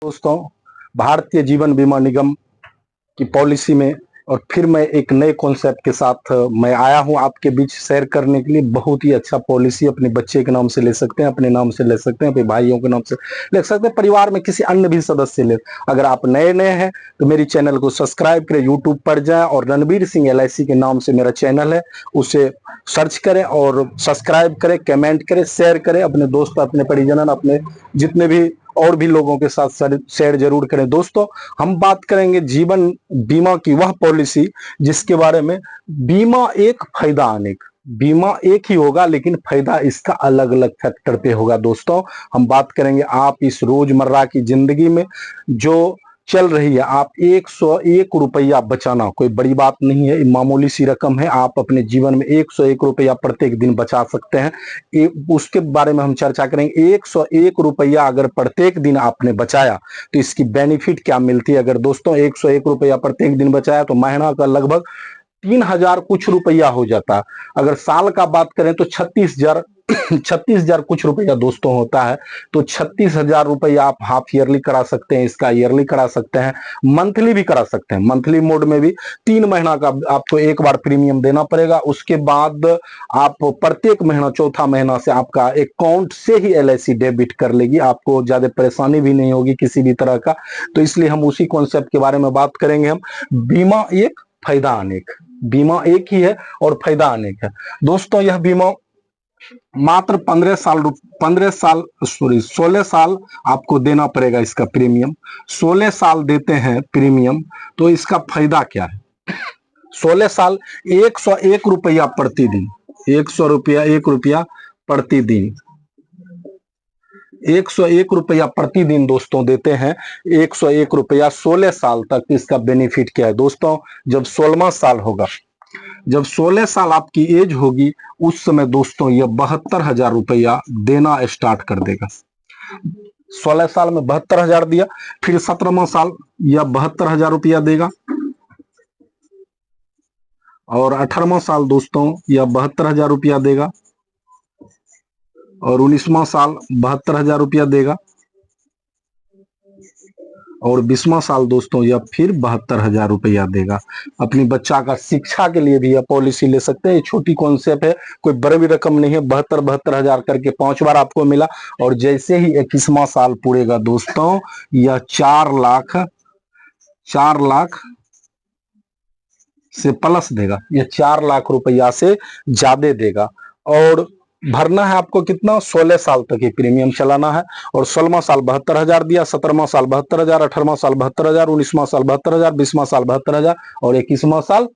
दोस्तों, भारतीय जीवन बीमा निगम की पॉलिसी में और फिर मैं एक नए कॉन्सेप्ट के साथ मैं आया हूं आपके बीच शेयर करने के लिए। बहुत ही अच्छा पॉलिसी अपने बच्चे के नाम से ले सकते हैं, अपने नाम से ले सकते हैं, अपने भाइयों के नाम से ले सकते हैं, परिवार में किसी अन्य भी सदस्य ले। अगर आप नए नए हैं तो मेरी चैनल को सब्सक्राइब करें, यूट्यूब पर जाएं और रणबीर सिंह LIC के नाम से मेरा चैनल है, उसे सर्च करें और सब्सक्राइब करें, कमेंट करें, शेयर करें, अपने दोस्त, अपने परिजन, अपने जितने भी और भी लोगों के साथ शेयर जरूर करें। दोस्तों, हम बात करेंगे जीवन बीमा की वह पॉलिसी जिसके बारे में बीमा एक फायदा अनेक, बीमा एक ही होगा लेकिन फायदा इसका अलग अलग फैक्टर पे होगा। दोस्तों, हम बात करेंगे आप इस रोजमर्रा की जिंदगी में जो चल रही है, आप 101 रुपया बचाना कोई बड़ी बात नहीं है, मामूली सी रकम है। आप अपने जीवन में 101 रुपया प्रत्येक दिन बचा सकते हैं, उसके बारे में हम चर्चा करेंगे। 101 रुपया अगर प्रत्येक दिन आपने बचाया तो इसकी बेनिफिट क्या मिलती है। अगर दोस्तों 101 रुपया प्रत्येक दिन बचाया तो महीना का लगभग 3000 कुछ रुपया हो जाता। अगर साल का बात करें तो 36,000 कुछ रुपया दोस्तों होता है। तो 36,000 रुपया आप हाफ ईयरली करा सकते हैं, इसका ईयरली करा सकते हैं, मंथली भी करा सकते हैं। मंथली मोड में भी 3 महीना का आपको एक बार प्रीमियम देना पड़ेगा, उसके बाद आप प्रत्येक महीना, चौथा महीना से आपका अकाउंट से ही LIC डेबिट कर लेगी, आपको ज्यादा परेशानी भी नहीं होगी किसी भी तरह का। तो इसलिए हम उसी कॉन्सेप्ट के बारे में बात करेंगे। हम बीमा एक फायदा अनेक, बीमा एक ही है और फायदा अनेक है। दोस्तों, यह बीमा मात्र 16 साल आपको देना पड़ेगा इसका प्रीमियम। 16 साल देते हैं प्रीमियम तो इसका फायदा क्या है। 16 साल 101 रुपया प्रतिदिन, 1 रुपया प्रतिदिन, 101 रुपया प्रतिदिन दोस्तों देते हैं। 101 रुपया 16 साल तक, इसका बेनिफिट क्या है दोस्तों। जब 16वां साल होगा, जब 16 साल आपकी एज होगी, उस समय दोस्तों यह 72,000 रुपया देना स्टार्ट कर देगा। 16 साल में 72,000 दिया, फिर 17वां साल यह 72,000 रुपया देगा और 18वां साल दोस्तों यह 72,000 रुपया देगा और 19वां साल 72,000 रुपया देगा और 20वां साल दोस्तों यह फिर 72,000 रुपया देगा। अपनी बच्चा का शिक्षा के लिए भी यह पॉलिसी ले सकते हैं। ये छोटी कॉन्सेप्ट है, कोई बड़ी भी रकम नहीं है। 72,000 करके 5 बार आपको मिला और जैसे ही 21वां साल पूरेगा दोस्तों, यह 4 लाख से प्लस देगा, यह 4 लाख रुपया से ज्यादा देगा। और भरना है आपको कितना, 16 साल तक ये प्रीमियम चलाना है। और 16वां साल 72,000 दिया, 17वां साल 72,000, 18वां साल 72,000, 19वां साल 72,000, 20वां साल 72,000 और 21वां साल,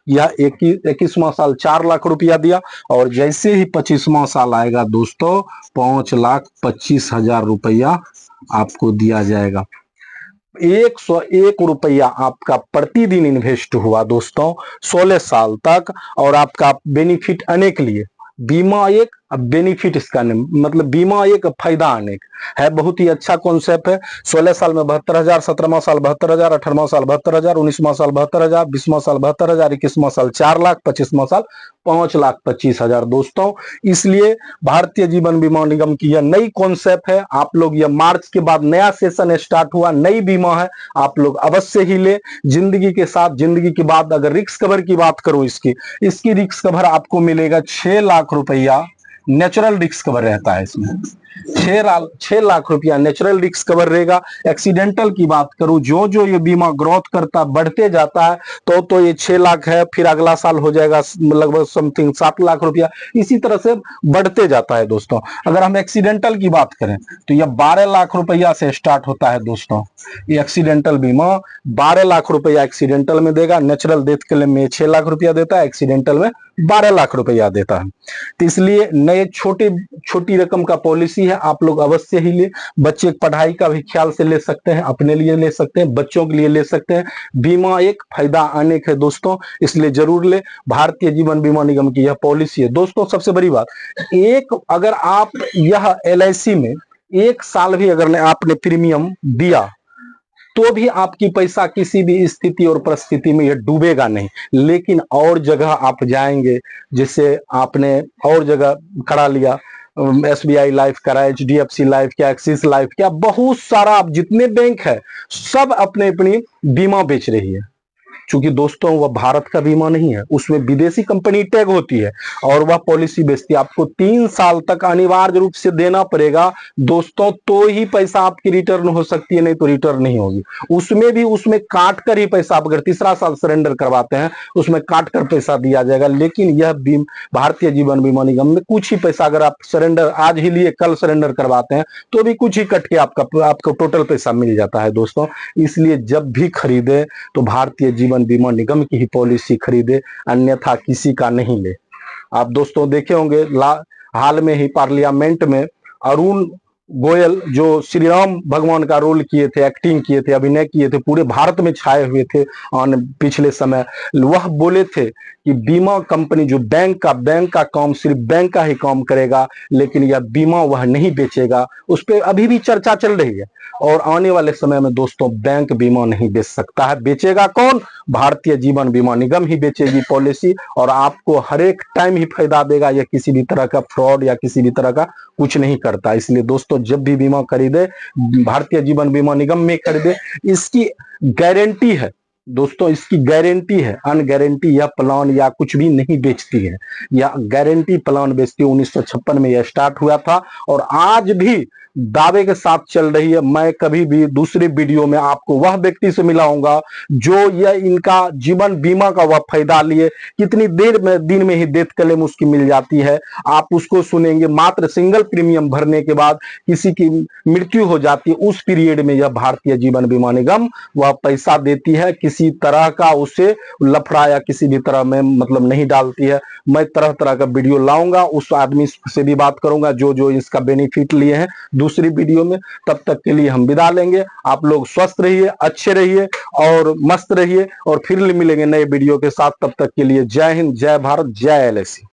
यह 21वां साल 4 लाख रुपया दिया। और जैसे ही 25वां साल आएगा दोस्तों, 5,25,000 रुपया आपको दिया जाएगा। 101 रुपया आपका प्रतिदिन इन्वेस्ट हुआ दोस्तों 16 साल तक, और आपका बेनिफिट अनेक लिए। बीमा एक, अब बेनिफिट इसका नहीं, मतलब बीमा एक फायदा अनेक है। बहुत ही अच्छा कॉन्सेप्ट है। 16 साल में 72,000, 17वां साल 72,000, 18वां साल 72,000, 19वां साल 72,000, 20वां साल 72,000, 21वां साल 4 लाख, 25वां साल 5,25,000 दोस्तों। इसलिए भारतीय जीवन बीमा निगम की यह नई कॉन्सेप्ट है। आप लोग, यह मार्च के बाद नया सेशन स्टार्ट हुआ, नई बीमा है, आप लोग अवश्य ही ले। जिंदगी के साथ, जिंदगी के बाद अगर रिस्क कवर की बात करूं, इसकी रिस्क कवर आपको मिलेगा 6 लाख रुपया। नेचुरल रिस्क कवर रहता है इसमें, 6 लाख रुपया नेचुरल रिस्क कवर रहेगा। एक्सीडेंटल की बात करूं, जो जो ये बीमा ग्रोथ करता बढ़ते जाता है, तो ये 6 लाख है, फिर अगला साल हो जाएगा लगभग समथिंग 7 लाख रुपया, इसी तरह से बढ़ते जाता है दोस्तों। अगर हम एक्सीडेंटल की बात करें तो यह 12 लाख रुपया से स्टार्ट होता है दोस्तों। ये एक्सीडेंटल बीमा 12 लाख रुपया एक्सीडेंटल में देगा। नेचुरल डेथ क्लेम में 6 लाख रुपया देता है, एक्सीडेंटल में 12 लाख रुपया देता है। तो इसलिए नए छोटी रकम का पॉलिसी है, आप लोग अवश्य ही ले। बच्चे की पढ़ाई का भी ख्याल से ले सकते हैं, अपने लिए ले सकते हैं, बच्चों के लिए ले सकते हैं। बीमा एक फायदा अनेक है दोस्तों, इसलिए जरूर ले। भारतीय जीवन बीमा निगम की यह पॉलिसी है दोस्तों। सबसे बड़ी बात, अगर आप यह LIC में 1 साल भी अगर आपने प्रीमियम दिया तो भी आपकी पैसा किसी भी स्थिति और परिस्थिति में यह डूबेगा नहीं। लेकिन और जगह आप जाएंगे, जैसे आपने और जगह करा लिया, SBI लाइफ का, HDFC लाइफ का, एक्सिस लाइफ का, बहुत सारा आप जितने बैंक है सब अपने अपनी बीमा बेच रही है। चूंकि दोस्तों वह भारत का बीमा नहीं है, उसमें विदेशी कंपनी टैग होती है और वह पॉलिसी बेचती है। आपको 3 साल तक अनिवार्य रूप से देना पड़ेगा दोस्तों, तो ही पैसा आपकी रिटर्न हो सकती है, नहीं तो रिटर्न नहीं होगी। उसमें काट कर ही पैसा, आप अगर तीसरा साल सरेंडर करवाते हैं उसमें काट कर पैसा दिया जाएगा। लेकिन यह भारतीय जीवन बीमा निगम में कुछ ही पैसा, अगर आप सरेंडर आज ही लिए कल सरेंडर करवाते हैं तो भी कुछ ही कट के आपको टोटल पैसा मिल जाता है दोस्तों। इसलिए जब भी खरीदे तो भारतीय जीवन बीमा निगम की ही पॉलिसी खरीदे, अन्यथा किसी का नहीं ले। आप दोस्तों देखे होंगे हाल में ही पार्लियामेंट में अरुण गोयल जो श्री राम भगवान का रोल किए थे, एक्टिंग किए थे, अभिनय किए थे, पूरे भारत में छाए हुए थे पिछले समय, वह बोले थे कि बीमा कंपनी जो बैंक का काम सिर्फ बैंक का ही काम करेगा, लेकिन यह बीमा वह नहीं बेचेगा। उस पर अभी भी चर्चा चल रही है और आने वाले समय में दोस्तों बैंक बीमा नहीं बेच सकता है। बेचेगा कौन? भारतीय जीवन बीमा निगम ही बेचेगी पॉलिसी और आपको हर एक टाइम ही फायदा देगा। यह किसी भी तरह का फ्रॉड या किसी भी तरह का कुछ नहीं करता। इसलिए दोस्तों जब भी बीमा खरीदे भारतीय जीवन बीमा निगम में खरीदे, इसकी गारंटी है दोस्तों, इसकी गारंटी है। अनगारंटी या प्लान या कुछ भी नहीं बेचती है, या गारंटी प्लान बेचती है। 1956 में यह स्टार्ट हुआ था और आज भी दावे के साथ चल रही है। मैं कभी भी दूसरे वीडियो में आपको वह व्यक्ति से मिलाऊंगा जो यह इनका जीवन बीमा का वह फायदा लिए, कितनी देर में दिन में ही डेथ क्लेम उसकी मिल जाती है, आप उसको सुनेंगे। मात्र सिंगल प्रीमियम भरने के बाद किसी की मृत्यु हो जाती है, उस पीरियड में यह भारतीय जीवन बीमा निगम वह पैसा देती है। किसी तरह का उसे लफड़ा या किसी भी तरह में मतलब नहीं डालती है। मैं तरह तरह का वीडियो लाऊंगा, उस आदमी से भी बात करूंगा जो जो इसका बेनिफिट लिए हैं दूसरी वीडियो में। तब तक के लिए हम विदा लेंगे। आप लोग स्वस्थ रहिए, अच्छे रहिए और मस्त रहिए और फिर मिलेंगे नए वीडियो के साथ। तब तक के लिए जय हिंद, जय भारत, जय LIC।